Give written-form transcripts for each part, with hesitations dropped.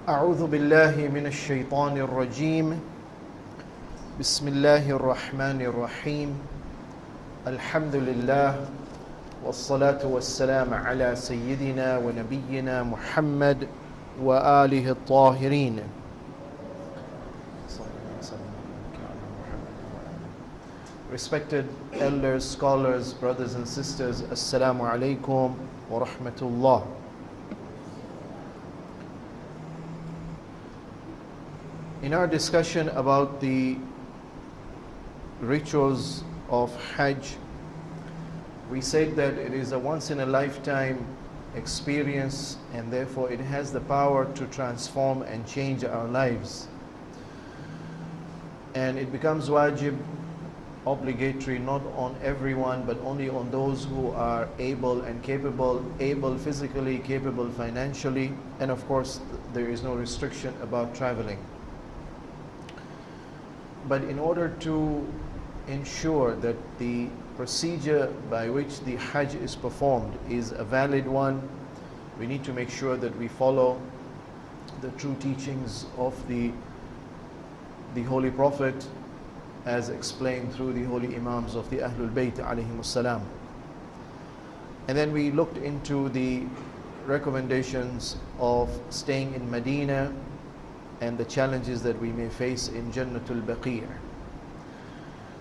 أعوذ بالله من الشيطان الرجيم بسم الله الرحمن الرحيم الحمد لله والصلاة والسلام على سيدنا ونبينا محمد وآله الطاهرين. Respected elders, scholars, brothers and sisters, Assalamu alaikum wa rahmatullah. In our discussion about the rituals of Hajj, we said that it is a once-in-a-lifetime experience and therefore it has the power to transform and change our lives. And it becomes wajib, obligatory, not on everyone but only on those who are able and capable, able physically, capable financially, and of course there is no restriction about traveling. But in order to ensure that the procedure by which the Hajj is performed is a valid one, we need to make sure that we follow the true teachings of the Holy Prophet as explained through the holy Imams of the Ahlul Bayt alayhimus salam. And then we looked into the recommendations of staying in Medina and the challenges that we may face in Jannatul Baqi'.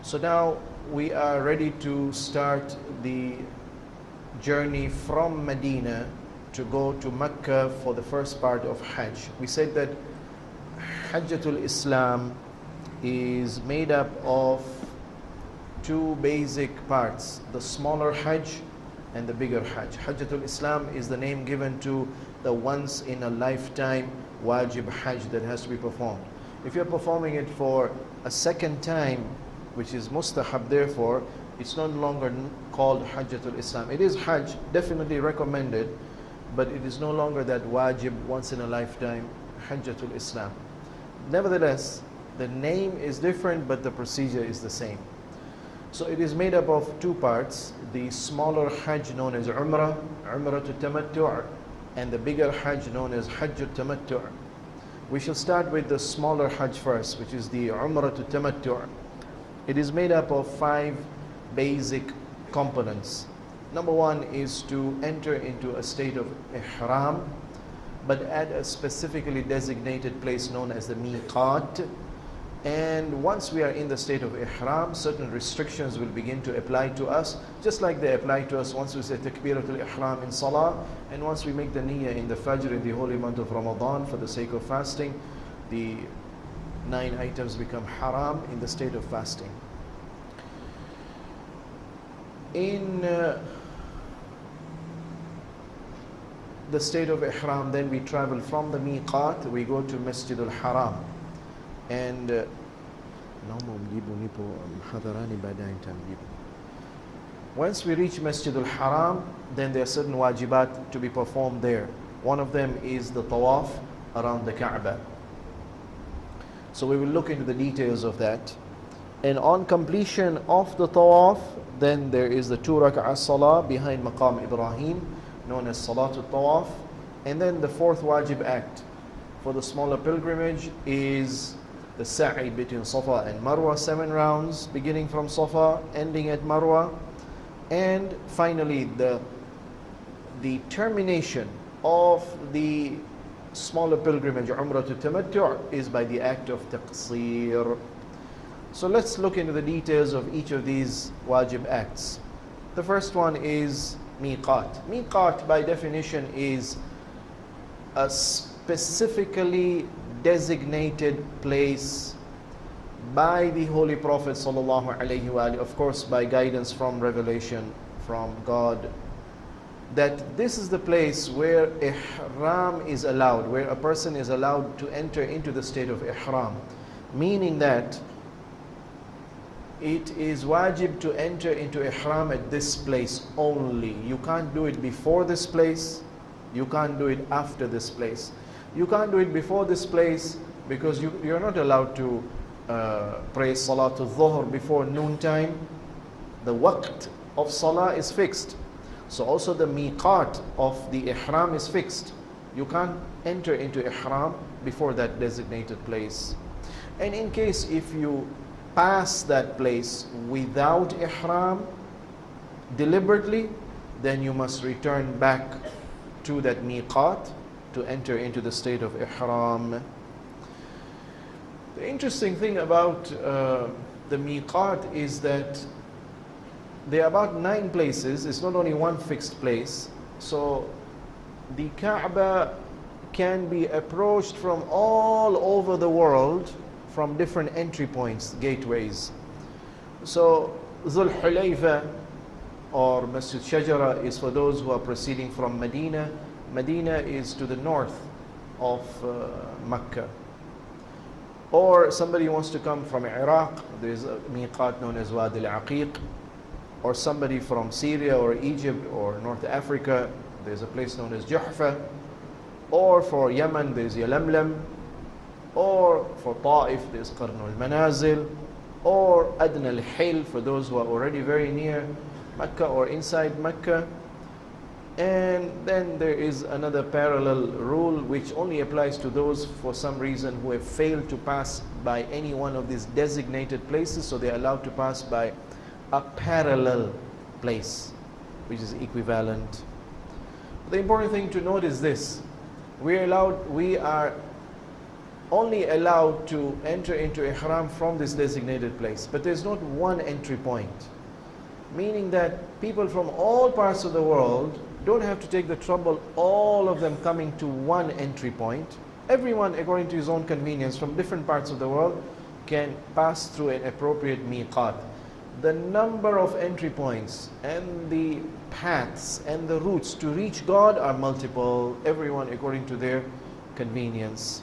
So now we are ready to start the journey from Medina to go to Mecca for the first part of Hajj. We said that Hajjatul Islam is made up of two basic parts, the smaller Hajj and the bigger Hajj. Hajjatul Islam is the name given to the once in a lifetime wajib Hajj that has to be performed. If you're performing it for a second time, which is mustahab, therefore it's no longer called Hajjatul Islam. It is Hajj, definitely recommended, but it is no longer that wajib once in a lifetime Hajjatul Islam. Nevertheless, the name is different but the procedure is the same. So it is made up of two parts, the smaller Hajj known as Umrah, Umratul Tamattu', and the bigger Hajj known as Hajjul Tamattu'. We shall start with the smaller Hajj first, which is the Umratul Tamattu'. It is made up of 5 basic components. Number 1 is to enter into a state of Ihram, but at a specifically designated place known as the Miqat. And once we are in the state of Ihram, certain restrictions will begin to apply to us, just like they apply to us once we say Takbiratul Ihram in Salah, and once we make the niyyah in the Fajr in the holy month of Ramadan for the sake of fasting, the 9 items become haram in the state of fasting. In the state of Ihram, then we travel from the Miqat, we go to Masjidul Haram. And once we reach Masjidul Haram, then there are certain wajibat to be performed there. One of them is the tawaf around the Kaaba. So we will look into the details of that. And on completion of the tawaf, then there is the 2 rak'ah salah behind Maqam Ibrahim, known as Salatul Tawaf. And then the 4th wajib act for the smaller pilgrimage is the sa'i between Safa and Marwa, 7 rounds, beginning from Safa, ending at Marwa. And finally, the termination of the smaller pilgrimage, Umratul Tamattu', is by the act of taqseer. So let's look into the details of each of these wajib acts. The first one is Miqat. Miqat by definition is a specifically designated place by the Holy Prophet sallallahu alaihi wasallam, of course by guidance from revelation from God, that this is the place where Ihram is allowed, where a person is allowed to enter into the state of Ihram, meaning that it is wajib to enter into Ihram at this place only. You can't do it before this place, you can't do it after this place. You can't do it before this place because you're not allowed to pray Salatul Dhuhr before noontime. The waqt of Salah is fixed. So also the miqat of the ihram is fixed. You can't enter into ihram before that designated place. And in case if you pass that place without ihram deliberately, then you must return back to that miqat to enter into the state of ihram. The interesting thing about the miqat is that there are about 9 places. It's not only one fixed place. So the Kaaba can be approached from all over the world from different entry points, gateways. So Dhul Hulayfa or Masjid Shajara is for those who are proceeding from Medina. Medina is to the north of Mecca. Or somebody wants to come from Iraq, there is a miqat known as Wadi al-Aqiq. Or somebody from Syria or Egypt or North Africa, there's a place known as Juhfa. Or for Yemen, there's Yalamlam. Or for Ta'if, there's Qarn al-Manazil. Or Adna al-Hil, for those who are already very near Mecca or inside Mecca. And then there is another parallel rule which only applies to those for some reason who have failed to pass by any one of these designated places, so they're allowed to pass by a parallel place which is equivalent. The important thing to note is this: we are only allowed to enter into ihram from this designated place, but there's not one entry point, meaning that people from all parts of the world don't have to take the trouble, all of them coming to one entry point. Everyone, according to his own convenience, from different parts of the world can pass through an appropriate miqat. The number of entry points and the paths and the routes to reach God are multiple, everyone according to their convenience.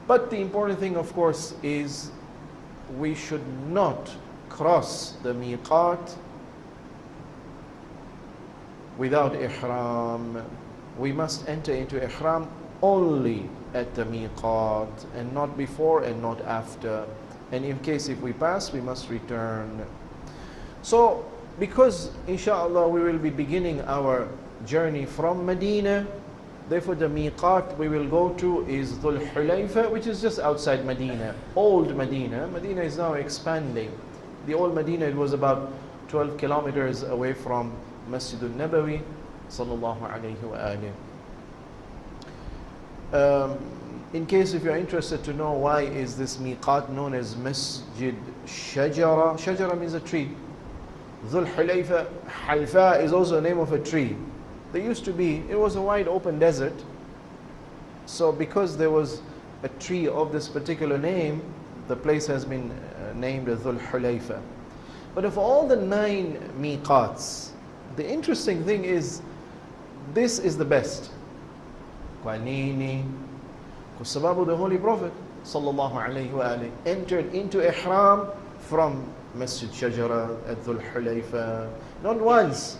But the important thing, of course, is we should not cross the miqat without ihram. We must enter into ihram only at the miqat, and not before and not after. And in case if we pass, we must return. So, because inshallah we will be beginning our journey from Medina, therefore the miqat we will go to is Dhul Hulayfa, which is just outside Medina, old Medina. Medina is now expanding. The old Medina, it was about 12 kilometers away from Masjid al-Nabawi, sallallahu alayhi wa alihi. In case if you're interested to know why is this miqat known as Masjid Shajara. Shajara means a tree. Dhul Hulayfa, Halfa is also the name of a tree. There used to be, it was a wide open desert. So because there was a tree of this particular name, the place has been named as Dhul Hulayfa. But of all the 9 miqats, the interesting thing is, this is the best. Qanini, Sababu, the Holy Prophet sallallahu alayhi wa alayhi, entered into ihram from Masjid Shajara at Dhul Hulayfa, not once,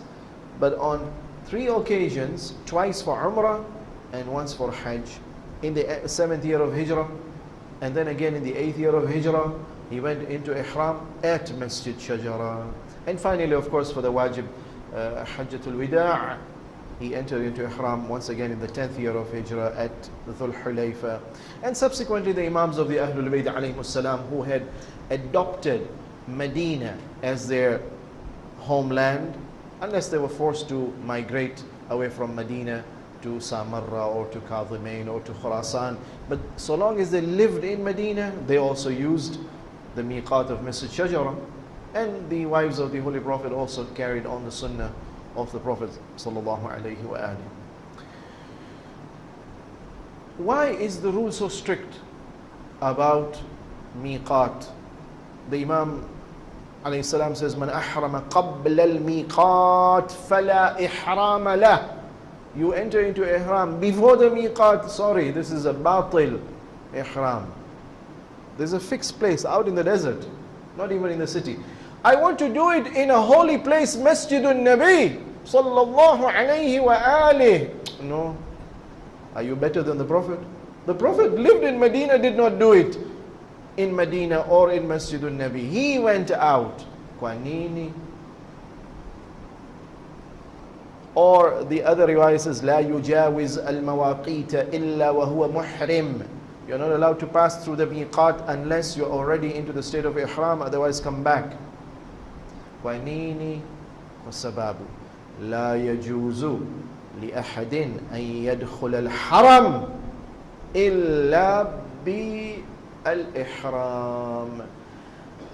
but on 3 occasions, twice for Umrah and once for Hajj. In the 7th year of Hijrah, and then again in the 8th year of Hijrah, he went into ihram at Masjid Shajara. And finally, of course, for the wajib Hajjatul Wida', he entered into ihram once again in the 10th year of Hijrah at Dhul Hulayfa. And subsequently the Imams of the Ahlul Bayt alayhimus salam, who had adopted Medina as their homeland, unless they were forced to migrate away from Medina to Samarra or to Kadhimain or to Khurasan, but so long as they lived in Medina, they also used the miqat of Masjid Shajara. And the wives of the Holy Prophet also carried on the sunnah of the Prophet sallallahu alaihi wa alihi. Why is the rule so strict about miqat? The Imam alayhi salam says, "Man ahrama qabla al-miqat fala ihrama lah." You enter into ihram before the miqat. Sorry, this is a batil ihram. There's a fixed place out in the desert, not even in the city. I want to do it in a holy place, Masjidun Nabi sallallahu alayhi wa alihi. No. Are you better than the Prophet? The Prophet lived in Medina, did not do it in Medina or in Masjidun Nabi. He went out. Qanini. Or the other riwayah says, لا يجاوز المواقيت إلا وهو محرم. You're not allowed to pass through the miqat unless you're already into the state of ihram, otherwise come back. وَنِينِ وَسَبَابُ لا يجوز لأحد أن يدخل الحرم إلا بالإحرام.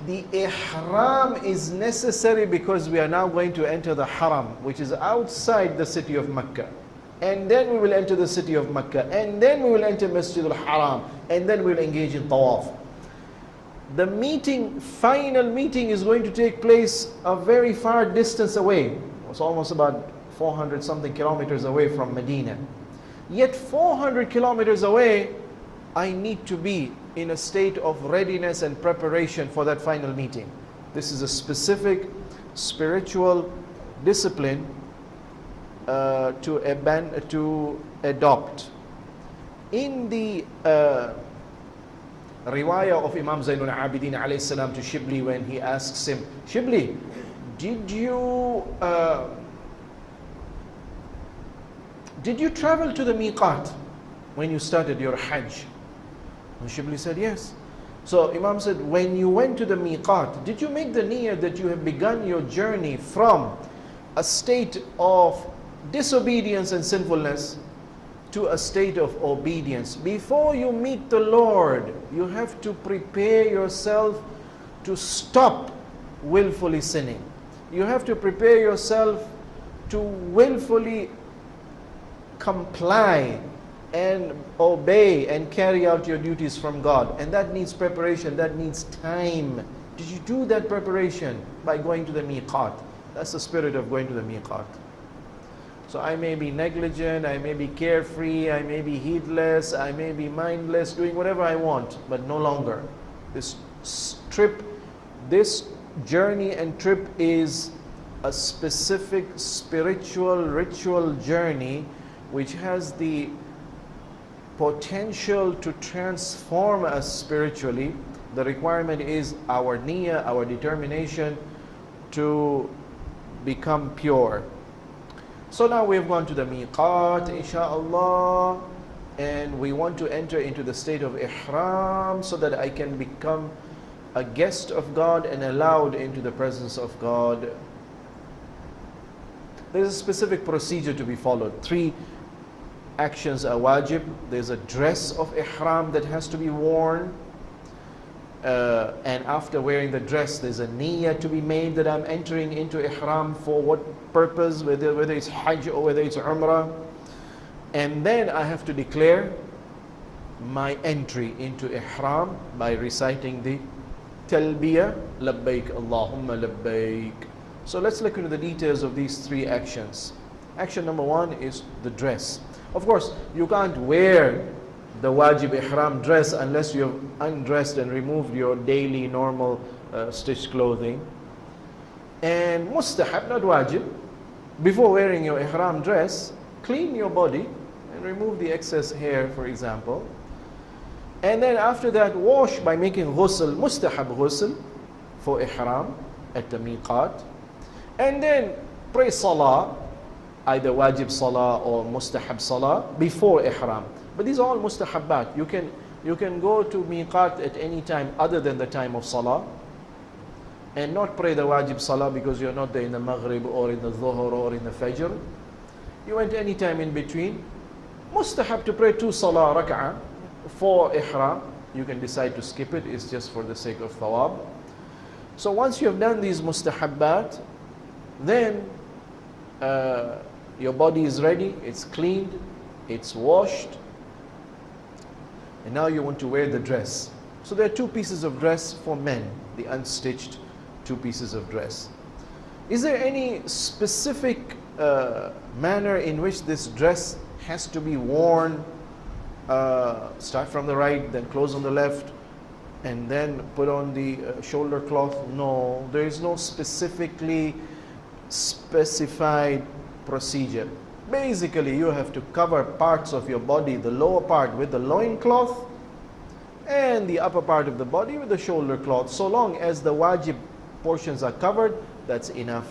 The ihram is necessary because we are now going to enter the haram, which is outside the city of Mecca. And then we will enter the city of Mecca. And then we will enter Masjid al-Haram. And then we will engage in tawaf. The meeting, final meeting, is going to take place a very far distance away. It's almost about 400 something kilometers away from Medina. Yet 400 kilometers away, I need to be in a state of readiness and preparation for that final meeting. This is a specific spiritual discipline to adopt. In the riwayah of Imam Zainul Abidin alayhi salam to Shibli, when he asks him, Shibli, did you travel to the miqat when you started your Hajj? And Shibli said, yes. So Imam said, when you went to the miqat, did you make the niyyah that you have begun your journey from a state of disobedience and sinfulness to a state of obedience? Before you meet the Lord, you have to prepare yourself to stop willfully sinning. You have to prepare yourself to willfully comply and obey and carry out your duties from God. And that needs preparation, that needs time. Did you do that preparation by going to the miqat? That's the spirit of going to the miqat. So I may be negligent, I may be carefree, I may be heedless, I may be mindless, doing whatever I want, but no longer. This trip, this journey and trip is a specific spiritual, ritual journey which has the potential to transform us spiritually. The requirement is our niyyah, our determination to become pure. So now we have gone to the miqat, insha'Allah, and we want to enter into the state of ihram so that I can become a guest of God and allowed into the presence of God. There's a specific procedure to be followed. 3 actions are wajib. There's a dress of ihram that has to be worn. And after wearing the dress, there's a niyyah to be made that I'm entering into ihram for what purpose, whether it's Hajj or whether it's Umrah. And then I have to declare my entry into ihram by reciting the talbiyah, labbaik Allahumma labbaik. So let's look into the details of these 3 actions. Action number 1 is the dress. Of course, you can't wear the wajib ihram dress unless you have undressed and removed your daily normal stitched clothing. And mustahab, not wajib, before wearing your ihram dress, clean your body and remove the excess hair, for example. And then after that, wash by making ghusl, mustahab ghusl for ihram at the miqat. And then pray salah, either wajib salah or mustahab salah before ihram. But these are all mustahabbat. You can go to miqat at any time other than the time of salah and not pray the wajib salah because you're not there in the maghrib or in the dhuhr or in the fajr. You went any time in between. Mustahab to pray 2 salah rak'ah for ihram. You can decide to skip it. It's just for the sake of thawab. So once you have done these mustahabbat, then your body is ready, it's cleaned, it's washed, and now you want to wear the dress. So there are 2 pieces of dress for men, the unstitched 2 pieces of dress. Is there any specific manner in which this dress has to be worn? Start from the right, then close on the left, and then put on the shoulder cloth? No, there is no specifically specified procedure. Basically, you have to cover parts of your body, the lower part with the loin cloth and the upper part of the body with the shoulder cloth. So long as the wajib portions are covered, that's enough.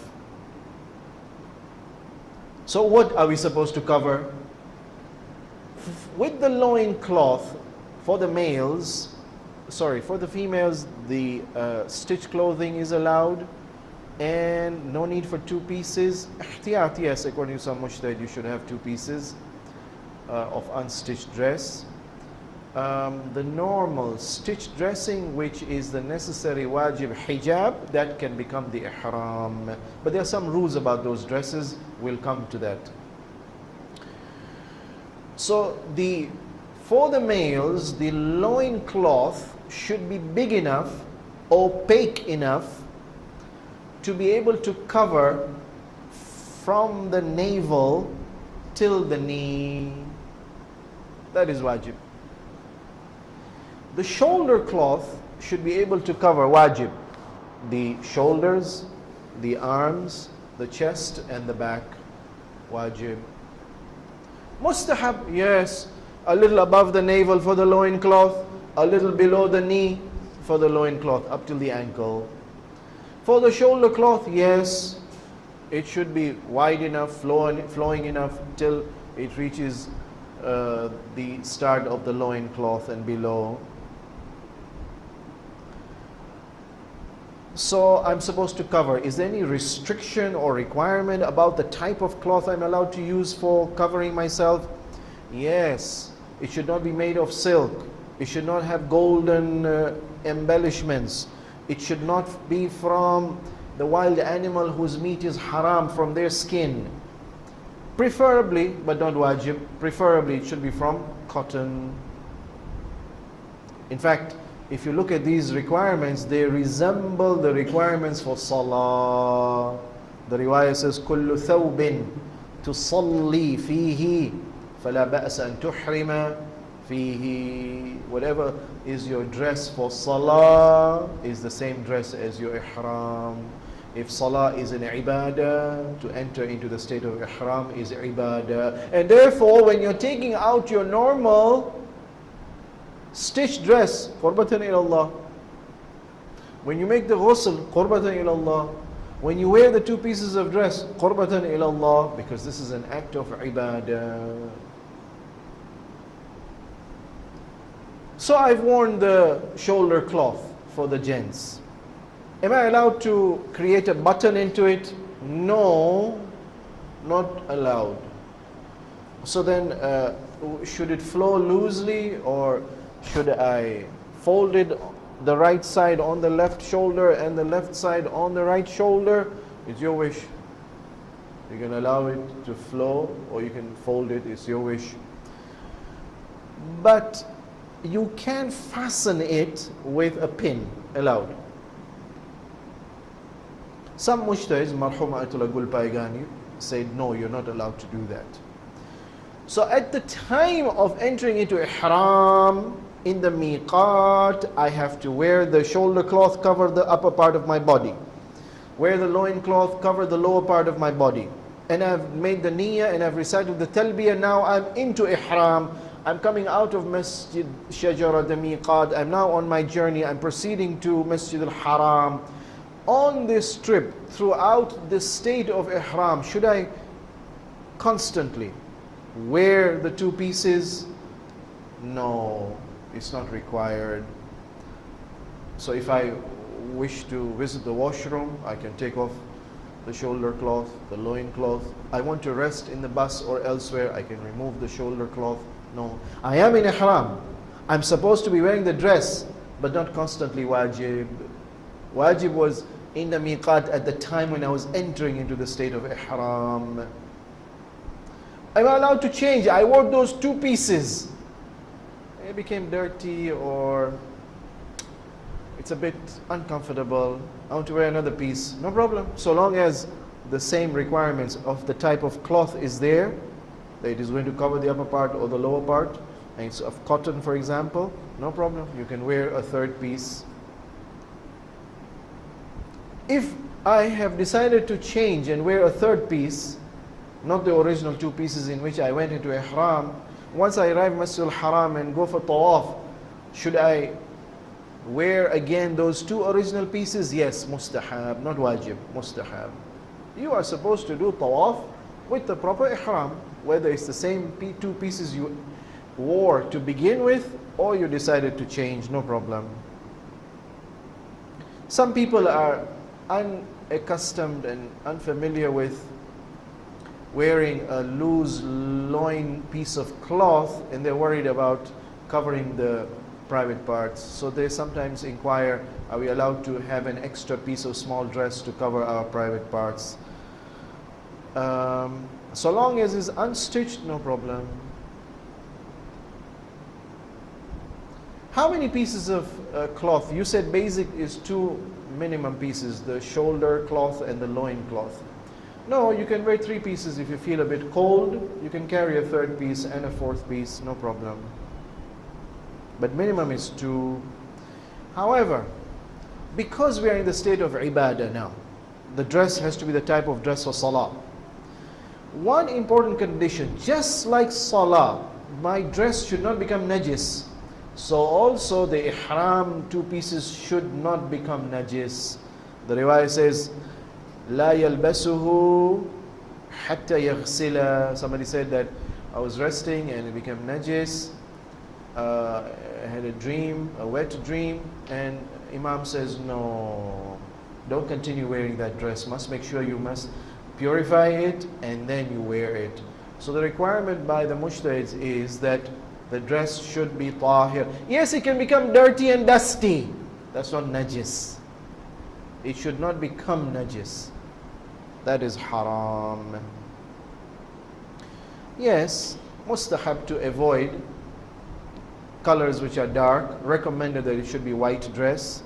So what are we supposed to cover? With the loin cloth, for the males, sorry, for the females, the stitched clothing is allowed, and no need for two pieces. Ihtiyat, yes, according to some mujtahid, you should have two pieces of unstitched dress. The normal stitched dressing, which is the necessary wajib hijab, that can become the ihram. But there are some rules about those dresses, we'll come to that. So for the males, the loin cloth should be big enough, opaque enough, to be able to cover from the navel till the knee. That is wajib. The shoulder cloth should be able to cover wajib, the shoulders, the arms, the chest and the back. Wajib. Mustahab, yes, a little above the navel for the loin cloth, a little below the knee for the loin cloth, up till the ankle. For the shoulder cloth, yes, it should be wide enough, flowing enough till it reaches the start of the loin cloth and below. So I'm supposed to cover. Is there any restriction or requirement about the type of cloth I'm allowed to use for covering myself? Yes, it should not be made of silk. It should not have golden embellishments. It should not be from the wild animal whose meat is haram, from their skin. Preferably, but not wajib, preferably it should be from cotton. In fact, if you look at these requirements, they resemble the requirements for salah. The riwayah says, كُلُّ ثَوْبٍ تُصَلِّي فِيهِ فَلَا بَأْسَ أَن تُحْرِمَ فِيهِ. Whatever is your dress for salah is the same dress as your ihram. If salah is an ibadah, to enter into the state of ihram is ibadah. And therefore, when you're taking out your normal stitched dress, qurbatan ilallah. When you make the ghusl, qurbatan ilallah. When you wear the two pieces of dress, qurbatan ilallah, because this is an act of ibadah. So I've worn the shoulder cloth for the gents. Am I allowed to create a button into it? No, not allowed. So then, should it flow loosely, or should I fold it the right side on the left shoulder and the left side on the right shoulder? It's your wish. You can allow it to flow, or you can fold it, it's your wish. But you can fasten it with a pin, allowed. Some mujtahids, marhum Ayatollah Gul Paigani, said no, you're not allowed to do that. So at the time of entering into ihram, in the miqat, I have to wear the shoulder cloth, cover the upper part of my body. Wear the loin cloth, cover the lower part of my body. And I've made the niyyah and I've recited the talbiyah. Now I'm into ihram. I'm coming out of Masjid Shajara, the miqat. I'm now on my journey. I'm proceeding to Masjid al-Haram. On this trip, throughout the state of ihram, should I constantly wear the two pieces? No, it's not required. So if I wish to visit the washroom, I can take off the shoulder cloth, the loin cloth. I want to rest in the bus or elsewhere, I can remove the shoulder cloth. No, I am in ihram. I'm supposed to be wearing the dress, but not constantly wajib. Wajib was in the miqat at the time when I was entering into the state of ihram. Am I allowed to change? I wore those two pieces. It became dirty, or it's a bit uncomfortable. I want to wear another piece. No problem. So long as the same requirements of the type of cloth is there, that it is going to cover the upper part or the lower part, and it's of cotton, for example, no problem. You can wear a third piece. If I have decided to change and wear a third piece, not the original two pieces in which I went into ihram, once I arrive Masjid al-Haram and go for tawaf, should I wear again those two original pieces? Yes, mustahab, not wajib, mustahab. You are supposed to do tawaf with the proper ihram, whether it's the same two pieces you wore to begin with or you decided to change, no problem. Some people are unaccustomed and unfamiliar with wearing a loose loin piece of cloth, and they're worried about covering the private parts. So they sometimes inquire, are we allowed to have an extra piece of small dress to cover our private parts? So long as it's unstitched, no problem. How many pieces of cloth? You said basic is 2 minimum pieces, the shoulder cloth and the loin cloth. No, you can wear 3 pieces if you feel a bit cold. You can carry a 3rd piece and a 4th piece, no problem. But minimum is 2. However, because we are in the state of ibadah now, the dress has to be the type of dress for salah. One important condition, just like salah, my dress should not become najis. So also the ihram 2 pieces should not become najis. The riwayah says, لا يلبسه حتى يغسل. Somebody said that I was resting and it became najis. I had a dream, a wet dream, and Imam says, no, don't continue wearing that dress. Must make sure you must purify it and then you wear it. So the requirement by the mujtahids is that the dress should be tahir. Yes, it can become dirty and dusty. That's not najis. It should not become najis. That is haram. Yes, mustahab to avoid colors which are dark. Recommended that it should be white dress.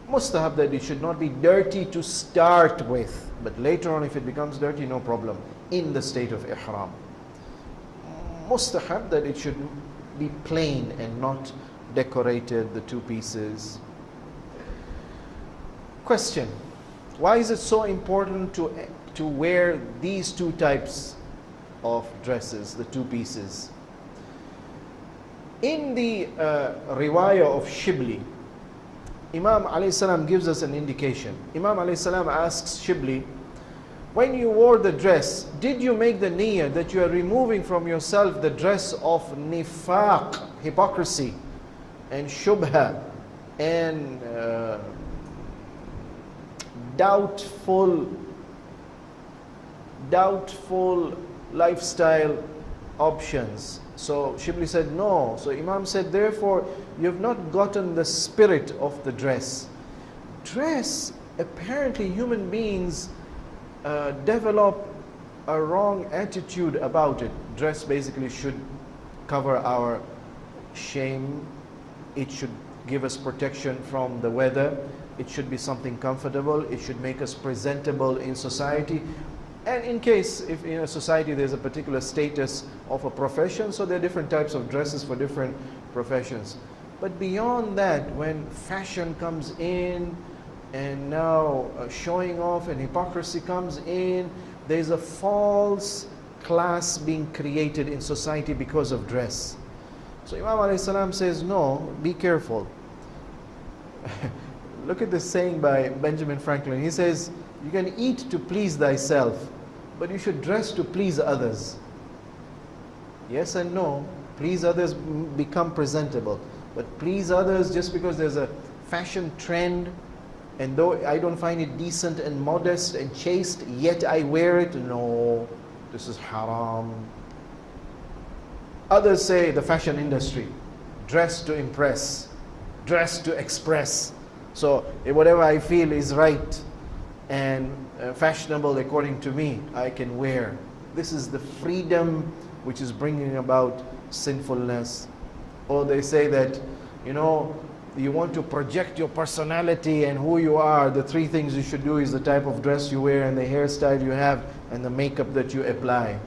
Mustahab that it should not be dirty to start with, but later on if it becomes dirty, no problem, in the state of ihram. Mustahab that it should be plain and not decorated, the 2 pieces. Question: why is it so important to wear these 2 types of dresses, the 2 pieces? In the riwayah of Shibli, Imam alayhi salam gives us an indication. Imam alayhi salam asks Shibli, when you wore the dress, did you make the niyyah that you are removing from yourself the dress of nifaq, hypocrisy, and shubha, and doubtful lifestyle options? So Shibli said no. So Imam said, therefore you have not gotten the spirit of the dress. Dress, apparently human beings develop a wrong attitude about it. Dress basically should cover our shame. It should give us protection from the weather. It should be something comfortable. It should make us presentable in society. And in case, if in a society there's a particular status of a profession, so there are different types of dresses for different professions. But beyond that, when fashion comes in, and now showing off and hypocrisy comes in, there's a false class being created in society because of dress. So Imam alayhi salam says, no, be careful. Look at this saying by Benjamin Franklin. He says, you can eat to please thyself, but you should dress to please others. Yes and no. Please others, become presentable. But please others just because there's a fashion trend, and though I don't find it decent and modest and chaste, yet I wear it, no, this is haram. Others say the fashion industry, dress to impress, dress to express. So whatever I feel is right and fashionable according to me, I can wear. This is the freedom which is bringing about sinfulness. Or they say that, you want to project your personality and who you are. The 3 things you should do is the type of dress you wear and the hairstyle you have and the makeup that you apply.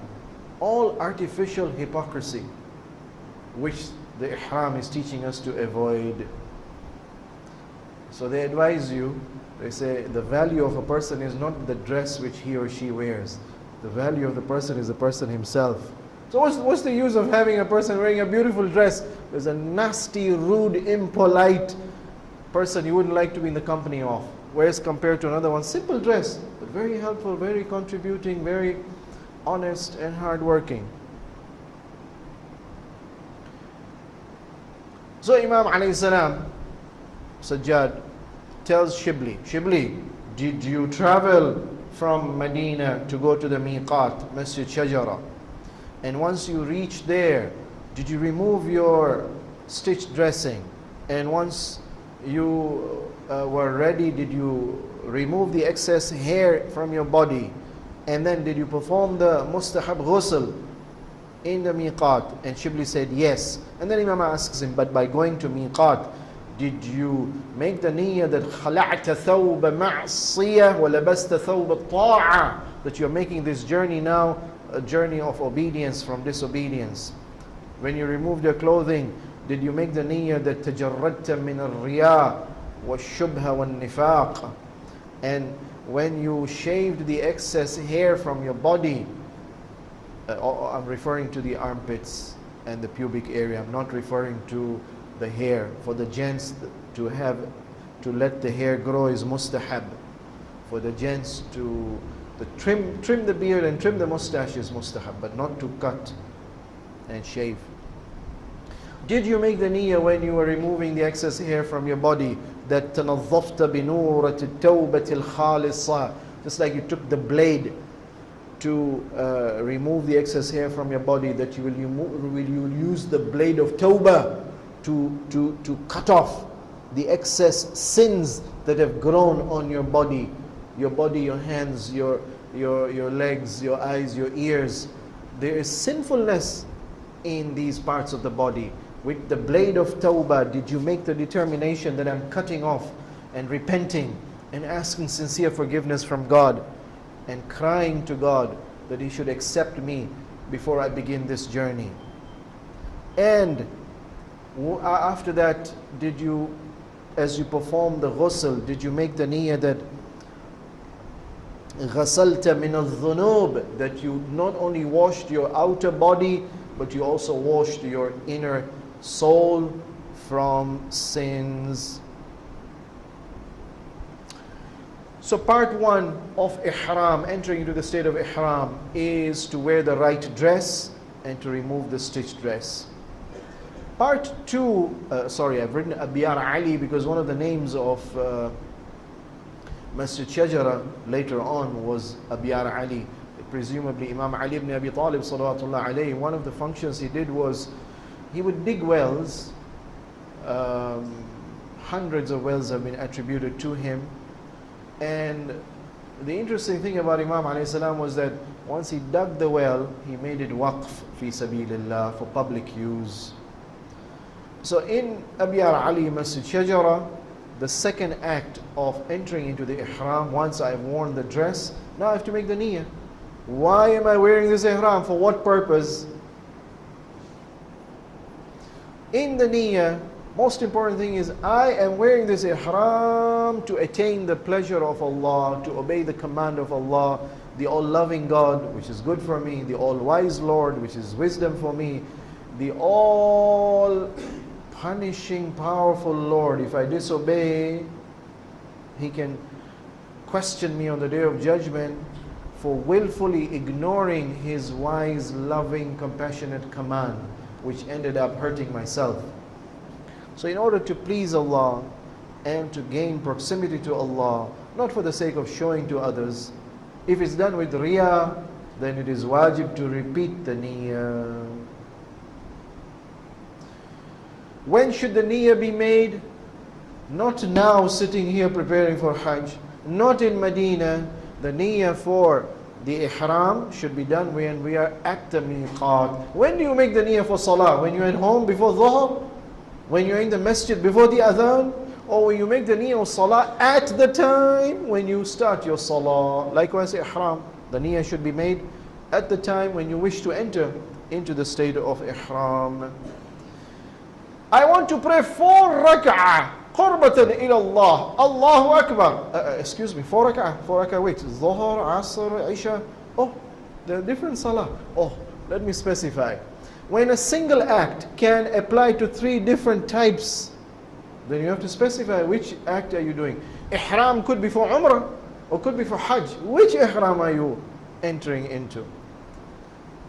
All artificial hypocrisy, which the ihram is teaching us to avoid. So they advise you, they say the value of a person is not the dress which he or she wears. The value of the person is the person himself. So what's the use of having a person wearing a beautiful dress? There's a nasty, rude, impolite person you wouldn't like to be in the company of. Whereas compared to another one, simple dress, but very helpful, very contributing, very honest and hardworking. So Imam alayhi salam, Sajjad, tells Shibli, did you travel from Medina to go to the miqat, Masjid Shajara? And once you reach there, did you remove your stitched dressing? And once you were ready, did you remove the excess hair from your body? And then did you perform the mustahab ghusl in the miqat? And Shibli said yes. And then Imam asks him, but by going to miqat, did you make the niyyah that khala'ta thawb ma'siyah wa labasta thawb ta'a, that you're making this journey now a journey of obedience from disobedience? When you removed your clothing, did you make the niyyah that tajarradta min al-riya wa shubha wa nifaq? And when you shaved the excess hair from your body, I'm referring to the armpits and the pubic area, I'm not referring to the hair. For the gents to let the hair grow is mustahab. For the gents to trim the beard and trim the mustache is mustahab, but not to cut and shave. Did you make the niyyah when you were removing the excess hair from your body that tanazzafta bi nurat at-tawbati al-khalisa, just like you took the blade to remove the excess hair from your body, that you will use the blade of tawbah to cut off the excess sins that have grown on your body, your hands, your legs, your eyes, your ears. There is sinfulness in these parts of the body. With the blade of tawbah, did you make the determination that I'm cutting off and repenting and asking sincere forgiveness from God and crying to God that He should accept me before I begin this journey? And after that, did you, as you perform the ghusl, did you make the niyyah that ghasalta min al-dhunub, that you not only washed your outer body, but you also washed your inner soul from sins? So part one of ihram, entering into the state of ihram, is to wear the right dress and to remove the stitched dress. Part two, I've written Abiyar Ali because one of the names of Masjid Shajara later on was Abiyar Ali. Presumably Imam Ali ibn Abi Talib salawatullah alayhi, one of the functions he did was he would dig wells. Hundreds of wells have been attributed to him. And the interesting thing about Imam alayhi salam was that once he dug the well, he made it waqf fi sabilillah, for public use. So in Abiyar Ali Masjid Shajara, the second act of entering into the ihram, once I've worn the dress, now I have to make the niyyah. Why am I wearing this ihram? For what purpose? In the niyyah, most important thing is I am wearing this ihram to attain the pleasure of Allah, to obey the command of Allah, the all-loving God, which is good for me, the all-wise Lord, which is wisdom for me, the all-punishing, powerful Lord. If I disobey, He can question me on the Day of Judgment for willfully ignoring His wise, loving, compassionate command, which ended up hurting myself. So in order to please Allah and to gain proximity to Allah, not for the sake of showing to others, if it's done with riyah, then it is wajib to repeat the niyyah. When should the niyyah be made? Not now sitting here preparing for Hajj, not in Medina. The niyyah for the ihram should be done when we are at the miqat. When do you make the niyyah for salah? When you're at home before dhuhr? When you're in the masjid before the adhan? Or when you make the niyyah of salah at the time when you start your salah? Likewise ihram, the niyyah should be made at the time when you wish to enter into the state of ihram. I want to pray 4 rak'ah qurbatan ila Allah. Allahu Akbar. 4 rak'ah. 4 rak'ah, wait. Dhuhr, Asr, Isha. Oh, there are different salah. Oh, let me specify. When a single act can apply to 3 different types, then you have to specify which act are you doing. Ihram could be for Umrah or could be for Hajj. Which ihram are you entering into?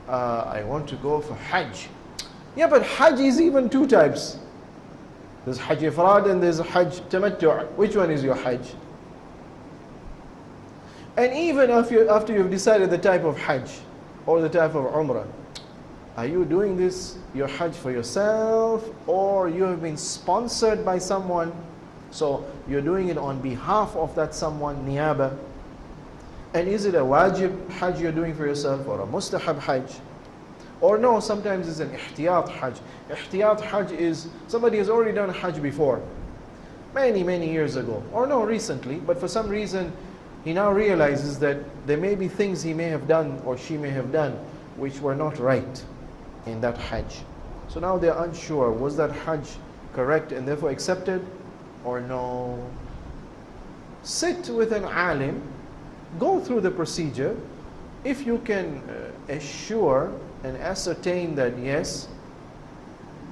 I want to go for Hajj. Yeah, but Hajj is even two types. There's Hajj Ifrad and there's Hajj Tamattu'. Which one is your Hajj? And even after you've decided the type of Hajj or the type of Umrah, are you doing this, your Hajj, for yourself, or you have been sponsored by someone? So you're doing it on behalf of that someone, niyaba. And is it a wajib Hajj you're doing for yourself, or a mustahab Hajj? Or no, sometimes it's an ihtiyat Hajj. Ihtiyat Hajj is somebody has already done Hajj before, many years ago, or no, recently, but for some reason he now realizes that there may be things he may have done or she may have done which were not right in that Hajj. So now they're unsure, was that Hajj correct and therefore accepted or no? Sit with an alim, go through the procedure. If you can assure and ascertain that yes,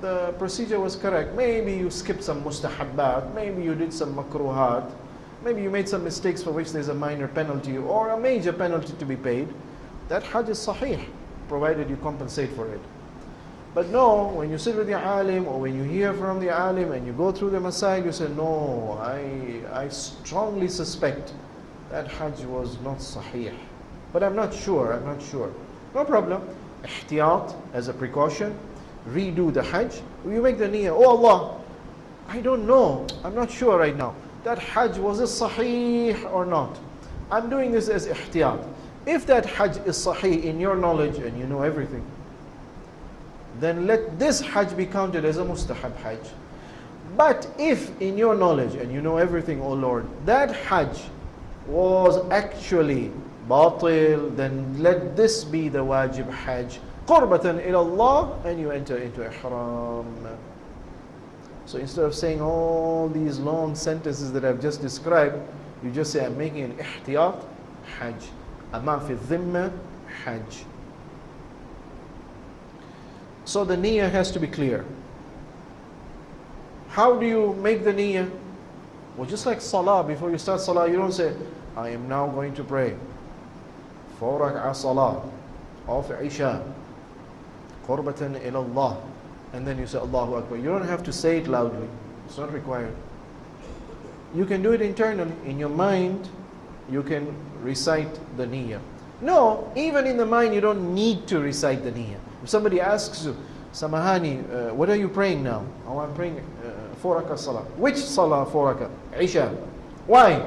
the procedure was correct, maybe you skipped some mustahabbat, maybe you did some makruhat, maybe you made some mistakes for which there's a minor penalty or a major penalty to be paid, that Hajj is sahih, provided you compensate for it. But no, when you sit with the alim or when you hear from the alim and you go through the Masa'il, you say, no, I strongly suspect that Hajj was not sahih. But I'm not sure. No problem. Ihtiyat as a precaution, redo the Hajj. You make the niyyah, oh Allah, I don't know, I'm not sure right now. That Hajj, was it sahih or not? I'm doing this as ihtiyat. If that Hajj is sahih in your knowledge and you know everything, then let this Hajj be counted as a mustahab Hajj. But if in your knowledge and you know everything, oh Lord, that Hajj was actually batil, then let this be the wajib Hajj, qurbatan ila Allah, and you enter into ihram. So instead of saying all these long sentences that I've just described, you just say, I'm making an ihtiyat Hajj, amma fi dhimma Hajj. So the niyyah has to be clear. How do you make the niyyah? Well, just like salah, before you start salah, you don't say, I am now going to pray 4 rak'ah salah of Isha, qurbatan ila Allah, and then you say Allahu Akbar. You don't have to say it loudly. It's not required. You can do it internally. In your mind, you can recite the niyyah. No, even in the mind, you don't need to recite the niyyah. If somebody asks you, Samahani, what are you praying now? Oh, I'm praying 4 rak'ah salah. Which salah 4 rak'ah? Isha. Why?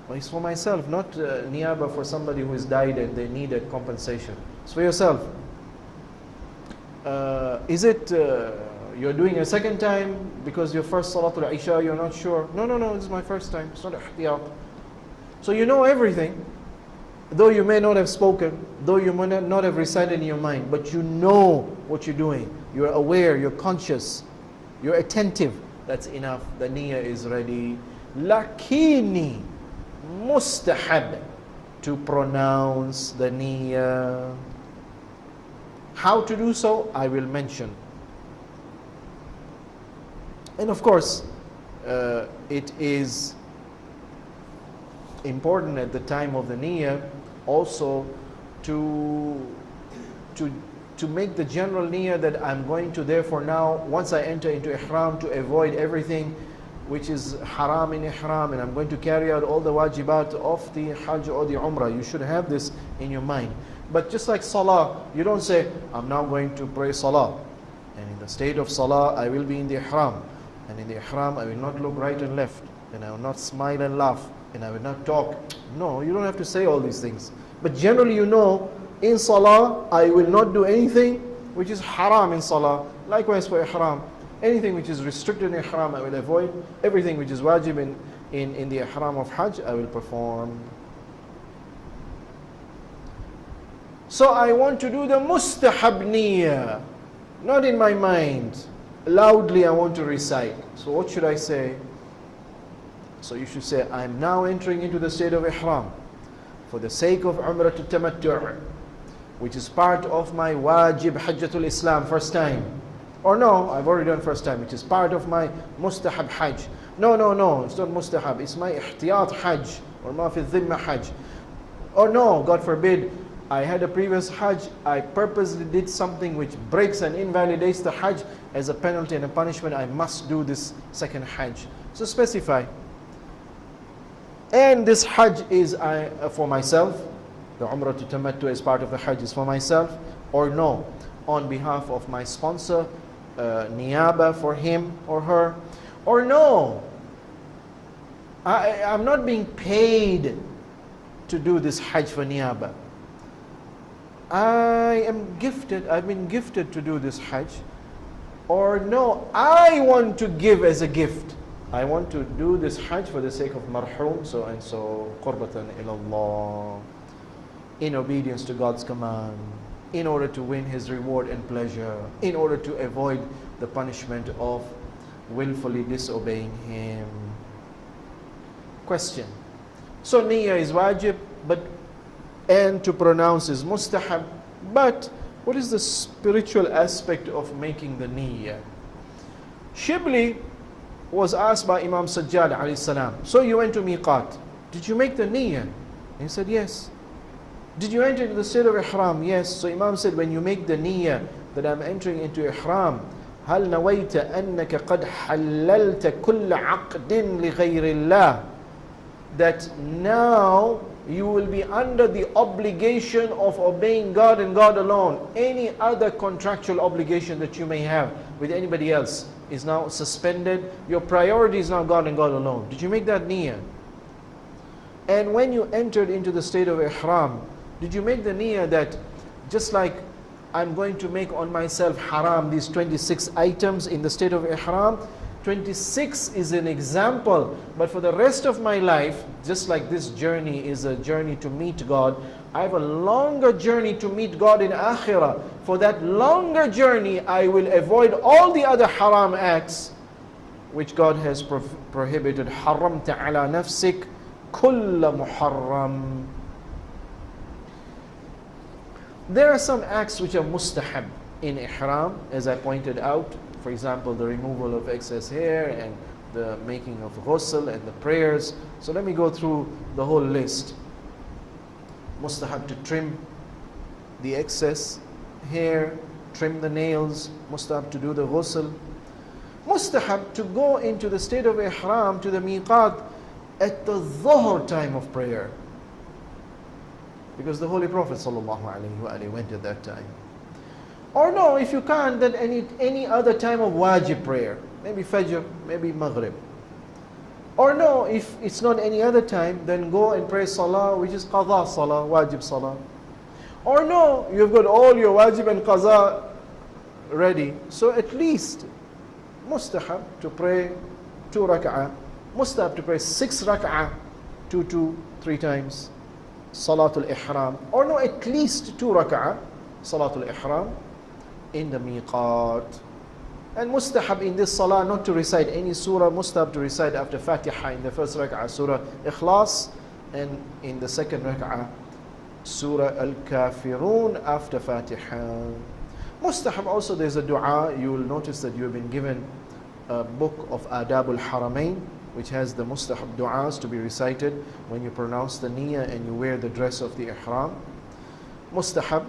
Well, it's for myself, not niyaba for somebody who has died and they need a compensation. It's for yourself. Is it you're doing a second time because your first Salatul Isha, you're not sure? No, this is my first time. It's not ihtiyat. So you know everything, though you may not have spoken, though you may not have recited in your mind, but you know what you're doing. You're aware, you're conscious, you're attentive. That's enough. The niyyah is ready. Lakini mustahab to pronounce the niyyah. How to do so, I will mention. And of course, it is important at the time of the niyyah also to make the general niyyah that I'm going to therefore now, once I enter into ihram, to avoid everything which is haram in ihram, and I'm going to carry out all the wajibat of the Hajj or the Umrah. You should have this in your mind. But just like salah, you don't say, I'm now going to pray salah, and in the state of salah I will be in the ihram, and in the ihram I will not look right and left, and I will not smile and laugh, and I will not talk. No, you don't have to say all these things. But generally you know, in salah I will not do anything which is haram in salah. Likewise for ihram, anything which is restricted in ihram I will avoid. Everything which is wajib in the ihram of Hajj I will perform. So I want to do the mustahab niyyah, not in my mind. Loudly I want to recite. So what should I say? So you should say, I am now entering into the state of ihram for the sake of Umrah to Tamattu', which is part of my wajib Hajjatul Islam, first time. Or no, I've already done first time, which is part of my mustahab Hajj. No, it's not mustahab, it's my ihtiyat Hajj, or ma fi dhimma Hajj. Or no, God forbid, I had a previous Hajj, I purposely did something which breaks and invalidates the Hajj, as a penalty and a punishment, I must do this second Hajj. So specify. And this Hajj is for myself, the Umrah to Tamattu as part of the Hajj is for myself, or no, on behalf of my sponsor, niyaba for him or her, or no, I'm not being paid to do this Hajj for niyaba. I am gifted, I've been gifted to do this Hajj, or no, I want to give as a gift. I want to do this Hajj for the sake of marhum, so and so, qurbatan ilallah, in obedience to God's command, in order to win His reward and pleasure, in order to avoid the punishment of willfully disobeying Him. Question. So niyyah is wajib, and to pronounce is mustahab, but what is the spiritual aspect of making the niyyah? Shibli was asked by Imam Sajjad alayhi salam, so you went to miqat, did you make the niyyah? And he said yes. Did you enter into the state of ihram? Yes. So Imam said, when you make the niyyah that I'm entering into ihram, هل نويت أنك قد حللت كل عقد لغير الله, that now you will be under the obligation of obeying God and God alone. Any other contractual obligation that you may have with anybody else is now suspended. Your priority is now God and God alone. Did you make that niyyah? And when you entered into the state of ihram, did you make the niyyah that just like I'm going to make on myself haram these 26 items in the state of ihram, 26 is an example, but for the rest of my life, just like this journey is a journey to meet God, I have a longer journey to meet God in akhirah. For that longer journey, I will avoid all the other haram acts which God has prohibited. Haramta ala nafsik kulla muharram. There are some acts which are mustahab in ihram, as I pointed out. For example, the removal of excess hair and the making of ghusl and the prayers. So let me go through the whole list. Mustahab to trim the excess hair, trim the nails, mustahab to do the ghusl. Mustahab to go into the state of ihram to the miqat at the dhuhr time of prayer, because the Holy Prophet ﷺ went at that time. Or no, if you can't, then any other time of wajib prayer, maybe Fajr, maybe Maghrib. Or no, if it's not any other time, then go and pray Salah, which is Qadha Salah, wajib Salah. Or no, you've got all your wajib and Qaza ready, so at least mustahab to pray 2 rak'ah, mustahab to pray 6 rak'ah, 2, 3 times, Salatul Ihram. Or no, at least 2 rak'ah, Salatul Ihram, in the miqat. And mustahab in this salah not to recite any surah, mustahab to recite after Fatiha in the first rak'ah Surah Ikhlas, and in the second rak'ah Surah Al-Kafirun after Fatiha. Mustahab also, there's a dua. You will notice that you have been given a book of Adabul Haramain, which has the mustahab du'as to be recited when you pronounce the niyyah and you wear the dress of the ihram. Mustahab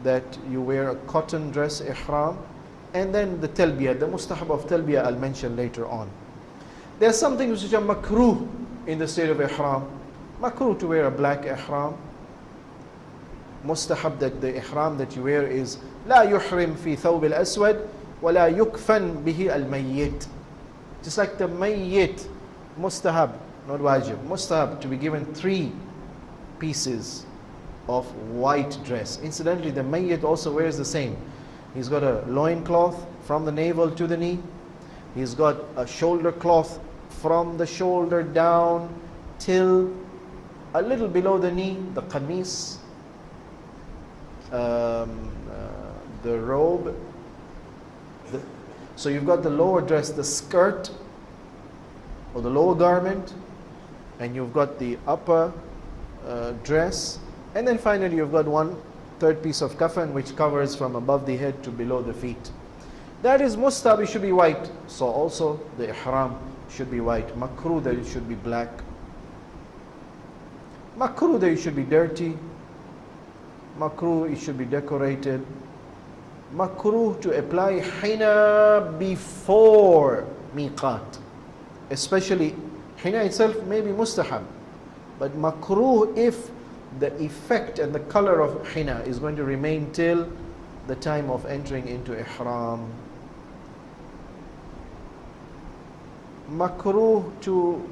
that you wear a cotton dress ihram, and then the talbiyah, the mustahab of talbiyah I'll mention later on. There are some things which are makruh in the state of ihram. Makruh to wear a black ihram. Mustahab that the ihram that you wear is لا يحرم في ثوب الأسود ولا يكفن به الميت. Just like the mayyit, mustahab, not wajib, mustahab to be given 3 pieces of white dress. Incidentally, the mayyit also wears the same. He's got a loin cloth from the navel to the knee. He's got a shoulder cloth from the shoulder down till a little below the knee, the qamis, the robe. So you've got the lower dress, the skirt or the lower garment, and you've got the upper dress, and then finally you've got 1/3 piece of kafan which covers from above the head to below the feet. That is mustahab, it should be white. So also the ihram should be white. Makruh that it should be black. Makruh that it should be dirty. Makruh, it should be decorated. Makruh to apply henna before miqat. Especially, henna itself may be mustahab. But makruh if the effect and the color of henna is going to remain till the time of entering into ihram. Makruh to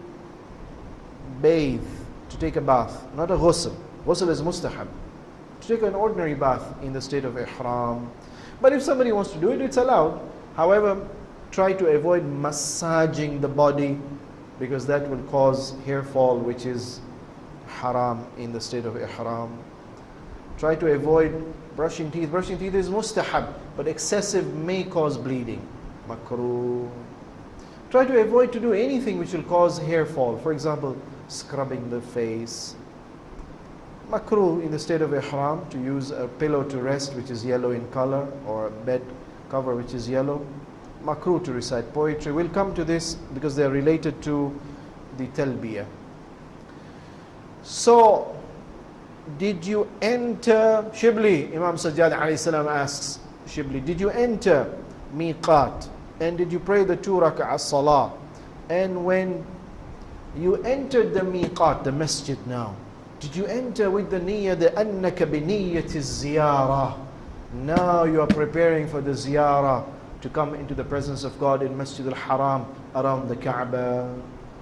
bathe, to take a bath, not a ghusl. Ghusl is mustahab. To take an ordinary bath in the state of ihram. But if somebody wants to do it, it's allowed. However, try to avoid massaging the body, because that will cause hair fall, which is haram in the state of ihram. Try to avoid brushing teeth. Brushing teeth is mustahab, but excessive may cause bleeding. Makruh. Try to avoid to do anything which will cause hair fall. For example, scrubbing the face. Makruh in the state of ihram to use a pillow to rest which is yellow in color, or a bed cover which is yellow. Makruh to recite poetry. We'll come to this because they are related to the talbiyah. So, did you enter Shibli? Imam Sajjad alayhi salam asks Shibli, did you enter miqat? And did you pray the 2 rak'ah salah? And when you entered the miqat, the masjid now, did you enter with the niyyah, the annaka bi niyyati ziyarah? Now you are preparing for the ziyarah to come into the presence of God in Masjid al-Haram around the Kaaba.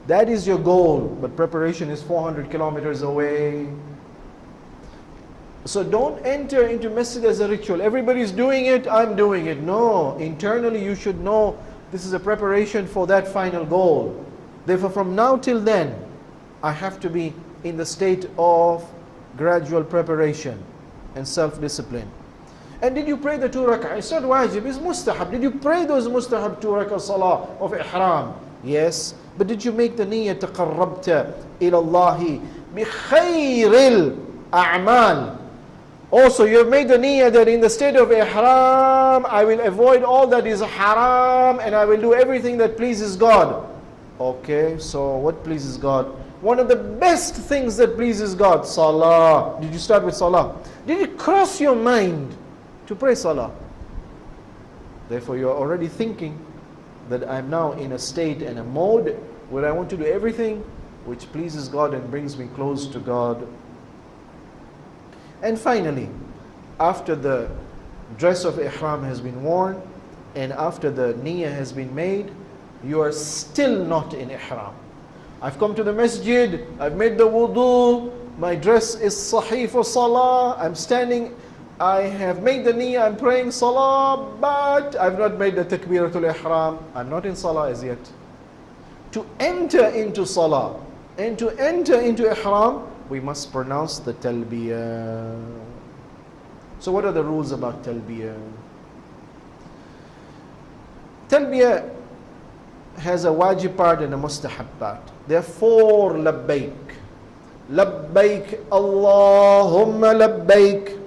That is your goal, but preparation is 400 kilometers away. So don't enter into masjid as a ritual. Everybody's doing it, I'm doing it. No, internally you should know this is a preparation for that final goal. Therefore, from now till then, I have to be in the state of gradual preparation and self-discipline. And did you pray the 2 rak'ah? It's not wajib, it's mustahab. Did you pray those mustahab 2 rak'ah salah of ihram? Yes. But did you make the niyyah taqarrabta ila Allahi bi khayril a'mal? Also, you have made the niyyah that in the state of ihram, I will avoid all that is haram and I will do everything that pleases God. Okay, so what pleases God? One of the best things that pleases God, salah. Did you start with salah? Did it cross your mind to pray salah? Therefore, you are already thinking that I'm now in a state and a mode where I want to do everything which pleases God and brings me close to God. And finally, after the dress of ihram has been worn and after the niyyah has been made, you are still not in ihram. I've come to the masjid, I've made the wudu, my dress is sahih for salah, I'm standing, I have made the niyyah, I'm praying salah, but I've not made the takbiratul ihram. I'm not in salah as yet. To enter into salah and to enter into ihram, we must pronounce the talbiyah. So what are the rules about talbiyah? Talbiyah has a wajib part and a mustahab part. There are 4 labbaik. Labbaik Allahumma labbaik.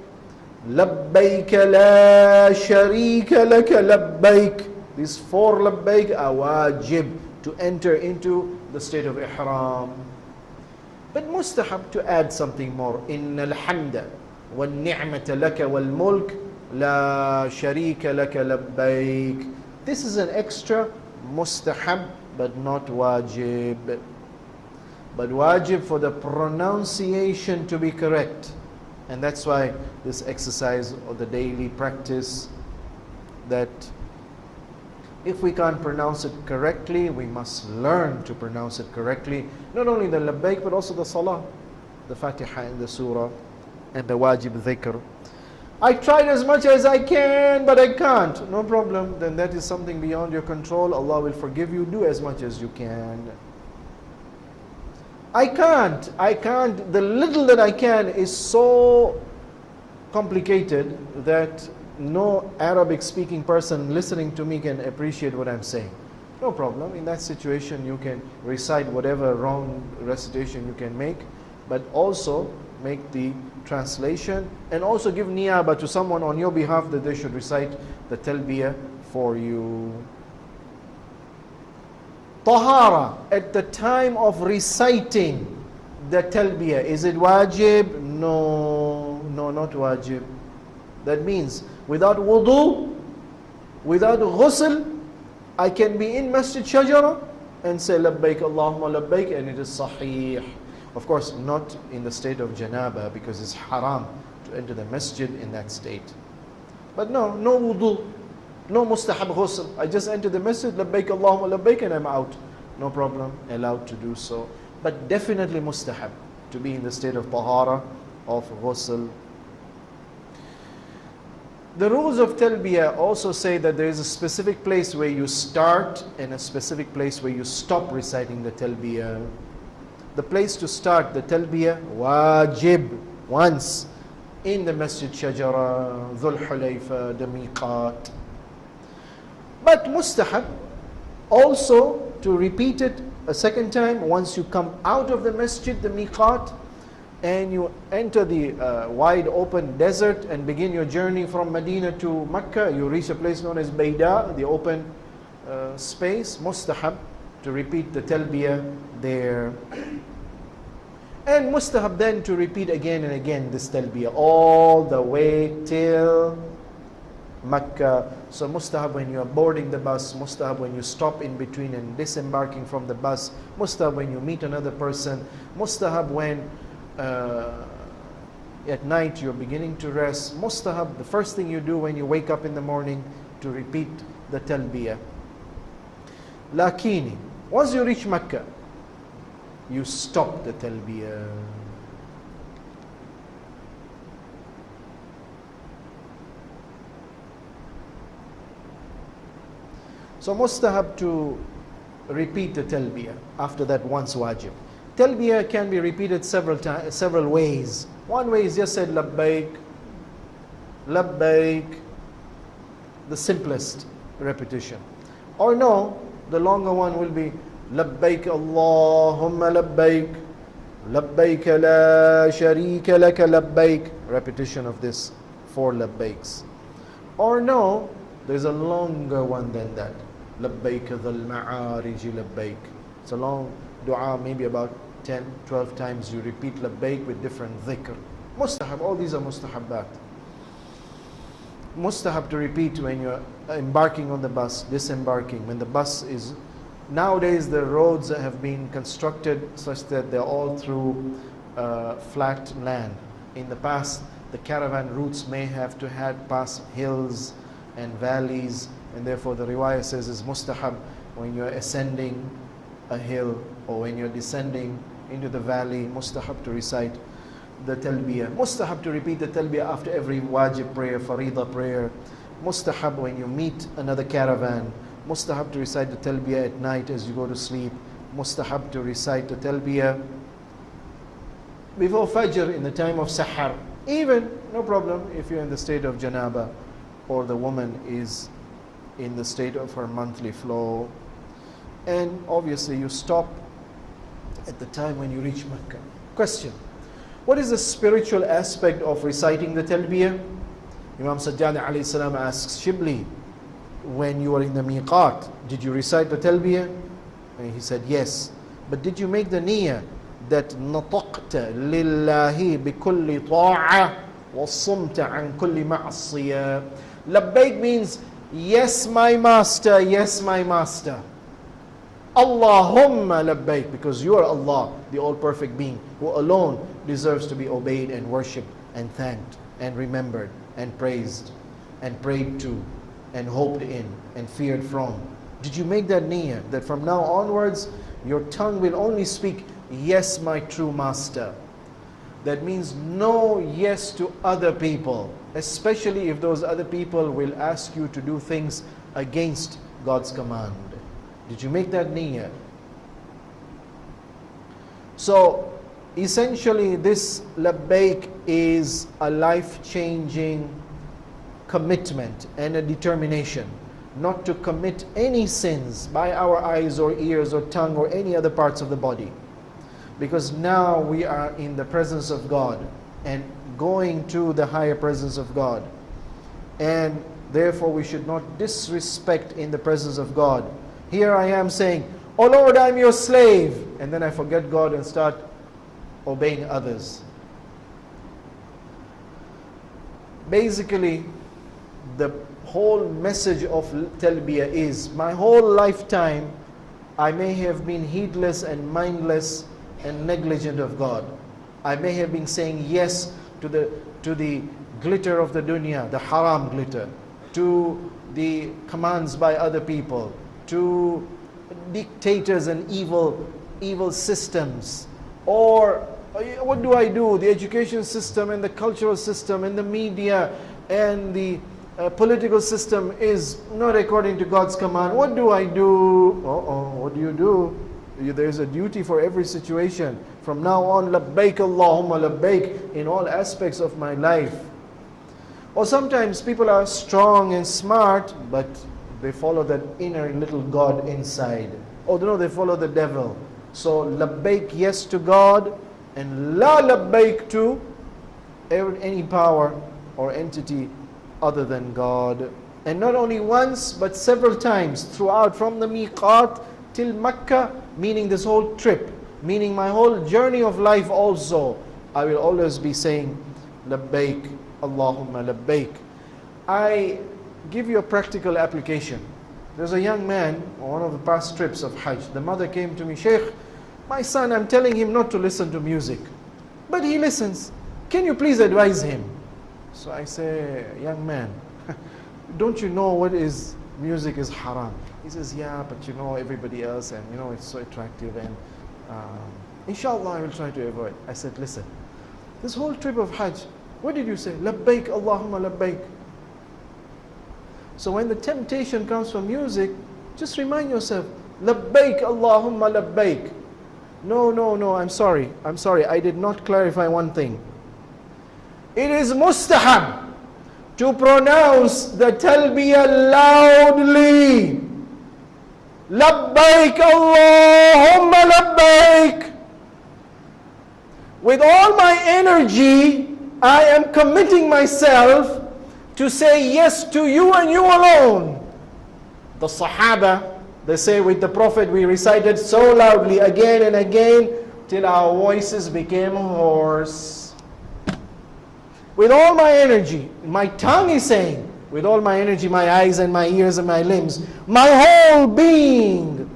Labbaik la sharika laka labbaik. These 4 labbaik are wajib to enter into the state of ihram. But mustahab to add something more. Inna alhamda wal ni'mata laka wal mulk la sharika laka labbaik. This is an extra mustahab, but not wajib. But wajib for the pronunciation to be correct. And that's why this exercise or the daily practice, that if we can't pronounce it correctly, we must learn to pronounce it correctly. Not only the labbaik, but also the salah, the fatiha and the surah, and the wajib dhikr. I tried as much as I can, but I can't. No problem. Then that is something beyond your control. Allah will forgive you. Do as much as you can. I can't. The little that I can is so complicated that no Arabic speaking person listening to me can appreciate what I'm saying. No problem. In that situation, you can recite whatever wrong recitation you can make, but also make the translation and also give niyaba to someone on your behalf that they should recite the talbiyah for you. Tahara at the time of reciting the talbiyah, is it wajib? No. No, not wajib. That means without wudu, without ghusl, I can be in Masjid Shajara and say labbaik Allahumma labbaik, and it is sahih. Of course, not in the state of janaba, because it's haram to enter the masjid in that state. But no wudu, no mustahab ghusl. I just enter the masjid, labbaik Allahumma labbaik, and I'm out. No problem, allowed to do so. But definitely mustahab to be in the state of tahara, of ghusl. The rules of talbiyah also say that there is a specific place where you start and a specific place where you stop reciting the talbiyah. The place to start the talbiyah, wajib, once in the Masjid Shajara, Dhul Hulayfa, the miqat. But mustahab also to repeat it a second time once you come out of the masjid, the miqat, and you enter the wide open desert and begin your journey from Medina to Mecca. You reach a place known as Bayda, the open space. Mustahab to repeat the talbiyah there. And mustahab then to repeat again and again this talbiyah all the way till Mecca. So mustahab when you are boarding the bus, mustahab when you stop in between and disembarking from the bus, mustahab when you meet another person, mustahab when at night you're beginning to rest, mustahab the first thing you do when you wake up in the morning to repeat the talbiyah. Lakini, once you reach Mecca, you stop the talbiyah. So mustahab to repeat the talbiyah after that once wajib. Talbiyah can be repeated several ways. One way is just said labbaik, labbaik, the simplest repetition. Or no, the longer one will be labbaik Allahumma labbaik, labbaik la sharika laka labbaik, repetition of this 4 labbaiks. Or no, there's a longer one than that. Labbaik dhal ma'arij labbaik. It's a long dua, maybe about 10, 12 times you repeat labbaik with different dhikr. Mustahab, all these are mustahabbat. Mustahab to repeat when you're embarking on the bus, disembarking, when the bus is... Nowadays the roads have been constructed such that they're all through flat land. In the past, the caravan routes may have to pass hills and valleys, and therefore the riwayah says it's mustahab when you're ascending a hill or when you're descending into the valley, mustahab to recite the talbiyah. Mustahab to repeat the talbiyah after every wajib prayer, farida prayer. Mustahab when you meet another caravan. Mustahab to recite the talbiyah at night as you go to sleep. Mustahab to recite the talbiyah before fajr in the time of sahar. Even, no problem, if you're in the state of janaba or the woman is in the state of her monthly flow. And obviously you stop at the time when you reach Mecca. Question: what is the spiritual aspect of reciting the talbiyah? Imam Sajjad alayhi salam asks Shibli, when you were in the miqat, did you recite the talbiyah? And he said yes. But did you make the niyyah that nataqta lillahi bikulli ta'a wa sumta an kulli ma'asiyah? Labbaik means yes my master, yes my master. Allahumma labbaik, because you are Allah, the all-perfect being, who alone deserves to be obeyed and worshipped and thanked and remembered and praised and prayed to and hoped in and feared from. Did you make that niyyah that from now onwards your tongue will only speak yes my true master? That means no yes to other people, especially if those other people will ask you to do things against God's command. Did you make that niyyah? So essentially this labbaik is a life-changing commitment and a determination not to commit any sins by our eyes or ears or tongue or any other parts of the body. Because now we are in the presence of God and going to the higher presence of God. And therefore we should not disrespect in the presence of God. Here I am saying, oh Lord, I'm your slave. And then I forget God and start obeying others. basically the whole message of talbiyah is, my whole lifetime I may have been heedless and mindless and negligent of God. I may have been saying yes to the glitter of the dunya, the haram glitter, to the commands by other people, to dictators and evil systems. Or what do I do? The education system and the cultural system and the media and the political system is not according to God's command. What do I do? What do you do? There's a duty for every situation. From now on, labbaik Allahumma labbaik in all aspects of my life. Or sometimes people are strong and smart, but they follow that inner little God inside. Oh no, they follow the devil. So labbaik yes to God, and la labbaik to any power or entity other than God. And not only once, but several times throughout, from the miqat till Makkah, meaning this whole trip, meaning my whole journey of life also, I will always be saying labbaik Allahumma labbaik. I give you a practical application. There's a young man on one of the past trips of Hajj. The mother came to me, Sheikh, my son, I'm telling him not to listen to music, but he listens. Can you please advise him? So I say, young man, don't you know what is music is haram? He says, yeah, but you know everybody else, and you know it's so attractive, and inshallah I will try to avoid. I said, listen, this whole trip of Hajj, what did you say? Labbaik Allahumma labbaik. So when the temptation comes from music, just remind yourself, labbaik Allahumma labbaik. No, I'm sorry, I did not clarify one thing. It is mustahab to pronounce the talbiyah loudly. Labbaik Allahumma labbaik. With all my energy, I am committing myself to say yes to you and you alone. The Sahaba, they say with the Prophet we recited so loudly again and again till our voices became hoarse. With all my energy, my tongue is saying, with all my energy, my eyes and my ears and my limbs, my whole being,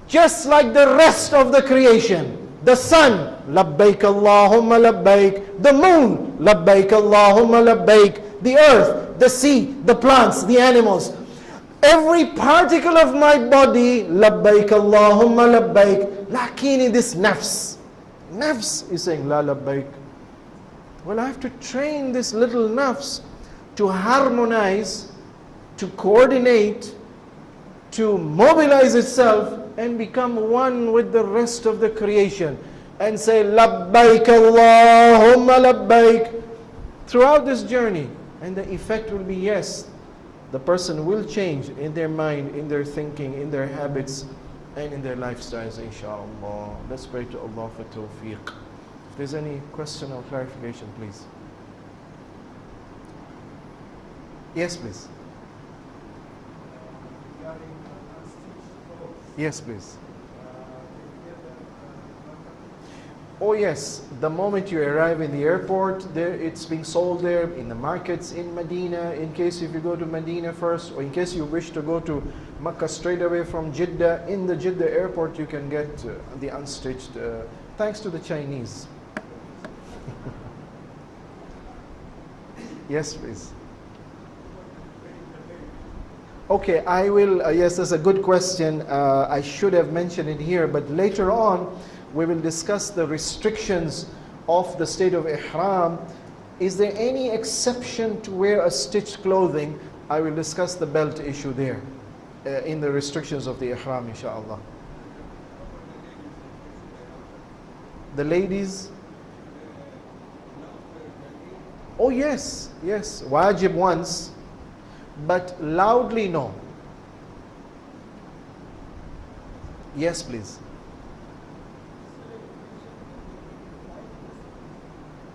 just like the rest of the creation. The sun, labbaik Allahumma labbaik. The moon, labbaik Allahumma labbaik. The earth, the sea, the plants, the animals. Every particle of my body, labbaik Allahumma labbaik. Lakini this nafs is saying la labbaik. Well, I have to train this little nafs to harmonize, to coordinate, to mobilize itself and become one with the rest of the creation and say labbaik Allahumma labbaik throughout this journey. And the effect will be, yes, the person will change in their mind, in their thinking, in their habits, and in their lifestyles, inshallah. Let's pray to Allah for tawfiq. If there's any question or clarification, please. Yes, please. Yes, please. Oh yes, the moment you arrive in the airport, there it's being sold there in the markets in Medina. In case if you go to Medina first, or in case you wish to go to Makkah straight away from Jeddah, in the Jeddah airport you can get the unstitched, thanks to the Chinese. Yes, please. Okay, I will, yes, that's a good question. I should have mentioned it here, but later on, we will discuss the restrictions of the state of Ihram. Is there any exception to wear a stitched clothing? I will discuss the belt issue there in the restrictions of the Ihram, inshallah. The ladies? Oh yes, yes, wajib once, but loudly no. Yes, please.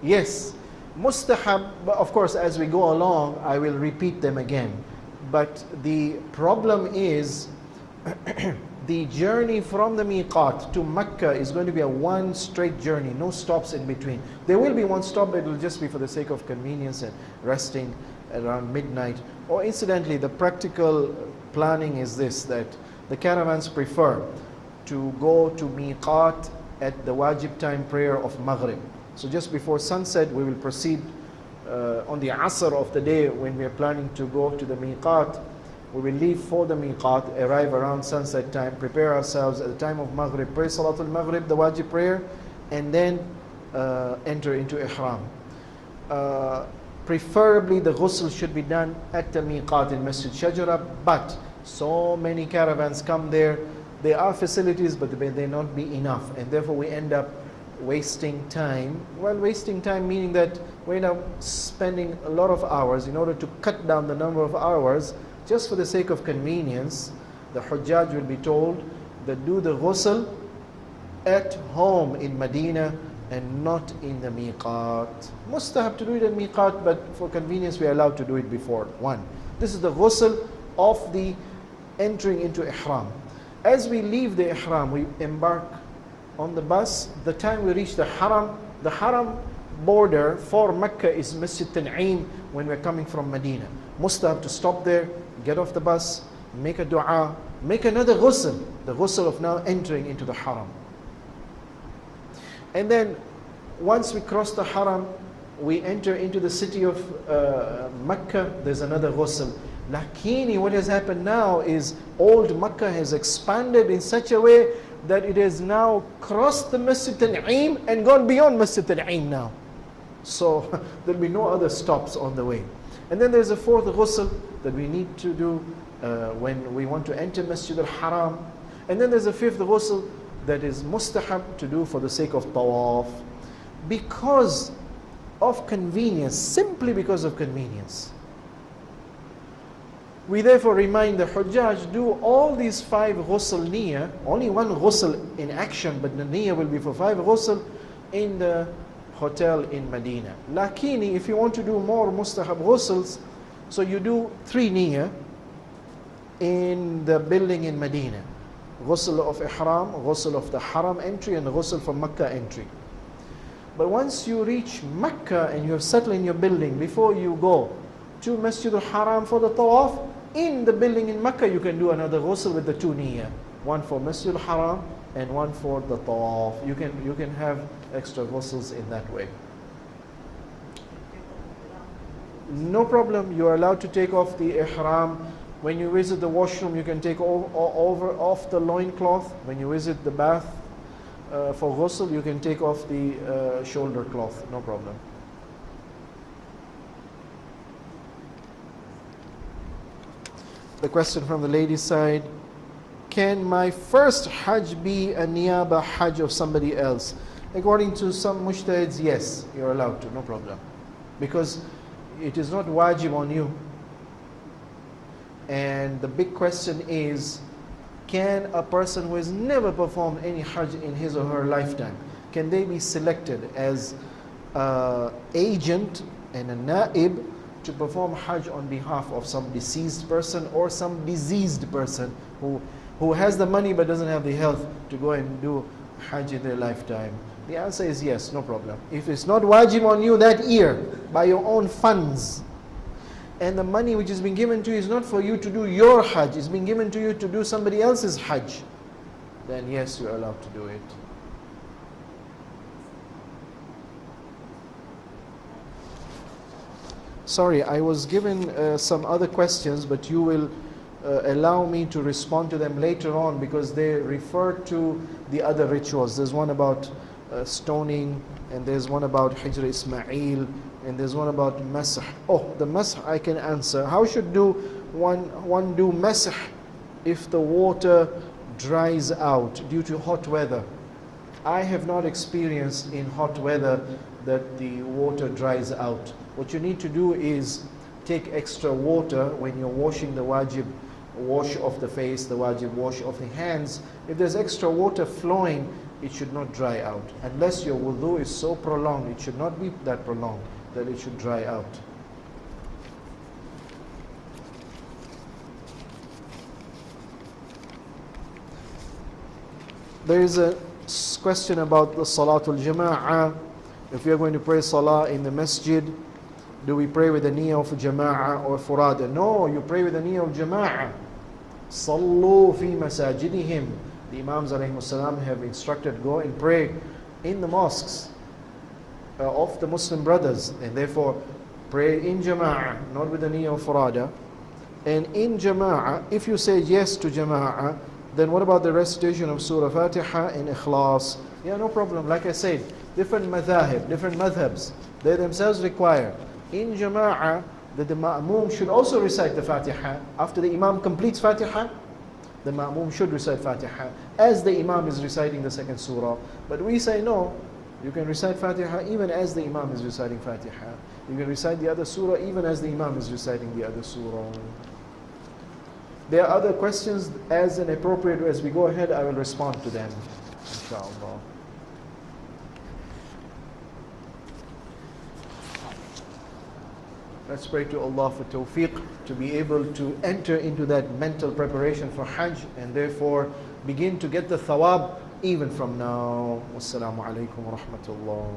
Yes, mustahab, of course, as we go along, I will repeat them again. But the problem is the journey from the miqat to Mecca is going to be a one straight journey, no stops in between. There will be one stop, but it will just be for the sake of convenience and resting around midnight. Or incidentally, the practical planning is this, that the caravans prefer to go to miqat at the wajib time prayer of Maghrib. So just before sunset, we will proceed on the Asr of the day when we are planning to go to the miqat. We will leave for the miqat, arrive around sunset time, prepare ourselves at the time of Maghrib, pray Salatul Maghrib, the wajib prayer, and then enter into ihram. Preferably the ghusl should be done at the miqat in Masjid Shajara, but so many caravans come there. There are facilities, but they may not be enough, and therefore we end up wasting time. Well, wasting time meaning that we end up spending a lot of hours. In order to cut down the number of hours, just for the sake of convenience, the Hujjaj will be told that do the ghusl at home in Medina and not in the miqat. Mustahab to do it at miqat, but for convenience we are allowed to do it before. One, this is the ghusl of the entering into ihram. As we leave the ihram, we embark on the bus. The time we reach the haram border for Mecca is Masjid Tan'im when we're coming from Medina. Mustahab to stop there, get off the bus, make a dua, make another ghusl, the ghusl of now entering into the haram. And then once we cross the haram, we enter into the city of Mecca, there's another ghusl. Lakini, what has happened now is old Mecca has expanded in such a way that it has now crossed the Masjid Tan'im and gone beyond Masjid Tan'im now. So there'll be no other stops on the way. And then there's a fourth ghusl that we need to do when we want to enter Masjid al-Haram. And then there's a fifth ghusl that is mustahab to do for the sake of tawaf. Because of convenience, simply because of convenience. We therefore remind the Hujjaj, do all these 5 ghusl niyyah, only one ghusl in action, but the niyyah will be for 5 ghusl in the hotel in Medina. Lakini, if you want to do more mustahab ghusls, so you do 3 niyyah in the building in Medina. Ghusl of ihram, ghusl of the haram entry, and ghusl for Makkah entry. But once you reach Mecca and you have settled in your building, before you go to Masjid al-Haram for the tawaf, in the building in Mecca you can do another ghusl with the 2 niyyah. One for Masjid al-Haram and one for the tawaf. You can have extra ghusls in that way. No problem, you are allowed to take off the ihram. When you visit the washroom, you can take off the loincloth. When you visit the bath for ghusl, you can take off the shoulder cloth, no problem. The question from the lady's side, can my first Hajj be a niyaba Hajj of somebody else? According to some mujtahids, yes, you're allowed to, no problem. Because it is not wajib on you. And the big question is, can a person who has never performed any Hajj in his or her lifetime, can they be selected as an agent and a na'ib to perform Hajj on behalf of some deceased person or some diseased person who has the money but doesn't have the health to go and do Hajj in their lifetime? The answer is yes, no problem. If it's not wajib on you that year by your own funds, and the money which has been given to you is not for you to do your Hajj, it's been given to you to do somebody else's Hajj, then yes, you're allowed to do it. Sorry, I was given some other questions, but you will allow me to respond to them later on because they refer to the other rituals. There's one about stoning, and there's one about Hijr Ismail, and there's one about Masah. Oh, the Masah I can answer. How should one do Masah if the water dries out due to hot weather? I have not experienced in hot weather that the water dries out. What you need to do is take extra water when you're washing the wajib wash of the face, the wajib wash of the hands. If there's extra water flowing, it should not dry out. Unless your wudu is so prolonged, it should not be that prolonged that it should dry out. There is a question about the Salatul Jama'ah. If we are going to pray Salah in the masjid, do we pray with the niyyah of Jama'ah or Furada? No, you pray with the niyyah of Jama'ah. Sallu fi masajidihim. The Imams alayhi salam have instructed, go and pray in the mosques of the Muslim brothers, and therefore pray in Jama'ah, not with the niyyah of Furada. And in Jama'ah, if you say yes to Jama'ah, then what about the recitation of Surah Fatiha in Ikhlas? Yeah, no problem. Like I said, different madhahib, different madhabs, they themselves require in Jama'ah that the ma'mum should also recite the Fatiha. After the Imam completes Fatiha, the ma'mum should recite Fatiha as the Imam is reciting the second surah. But we say no, you can recite Fatiha even as the Imam is reciting Fatiha. You can recite the other surah even as the Imam is reciting the other surah. There are other questions. As an appropriate, as we go ahead, I will respond to them, inshallah. Let's pray to Allah for tawfiq to be able to enter into that mental preparation for Hajj and therefore begin to get the thawab even from now. Wassalamu alaikum wa rahmatullah.